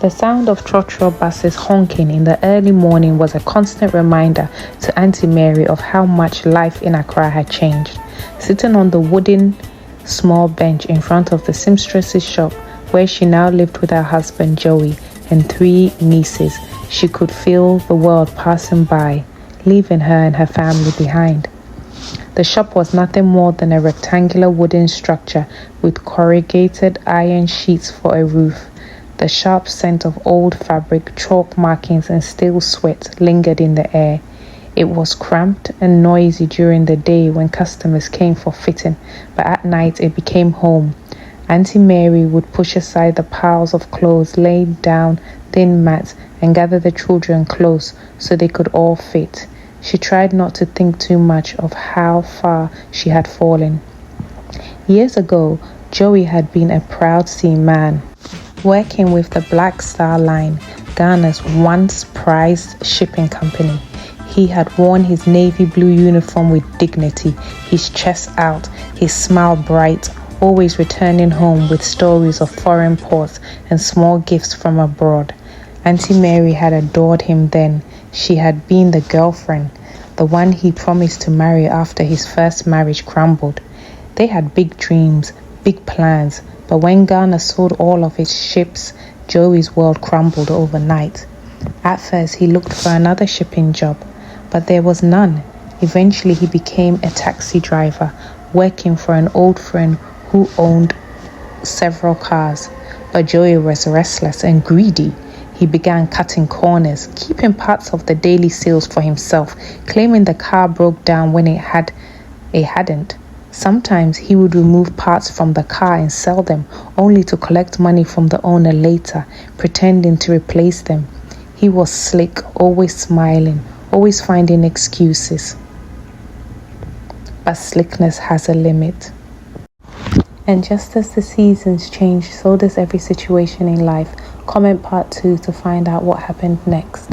The sound of trotro buses honking in the early morning was a constant reminder to Auntie Mary of how much life in Accra had changed. Sitting on the wooden small bench in front of the seamstress's shop, where she now lived with her husband Joey and 3 nieces, she could feel the world passing by, leaving her and her family behind. The shop was nothing more than a rectangular wooden structure with corrugated iron sheets for a roof. The sharp scent of old fabric, chalk markings, and stale sweat lingered in the air. It was cramped and noisy during the day when customers came for fitting, but at night it became home. Auntie Mary would push aside the piles of clothes, lay down thin mats, and gather the children close so they could all fit. She tried not to think too much of how far she had fallen. Years ago, Joey had been a proud seaman, working with the Black Star Line, Ghana's once prized shipping company. He had worn his navy blue uniform with dignity, his chest out, his smile bright, always returning home with stories of foreign ports and small gifts from abroad. Auntie Mary had adored him then. She had been the girlfriend, the one he promised to marry after his first marriage crumbled. They had big dreams, big plans, but when Ghana sold all of its ships, Joey's world crumbled overnight. At first, he looked for another shipping job, but there was none. Eventually, he became a taxi driver, working for an old friend who owned several cars. But Joey was restless and greedy. He began cutting corners, keeping parts of the daily sales for himself, claiming the car broke down when it hadn't. Sometimes he would remove parts from the car and sell them, only to collect money from the owner later, pretending to replace them. He was slick, always smiling, always finding excuses. But slickness has a limit. And just as the seasons change, so does every situation in life. Comment part 2 to find out what happened next.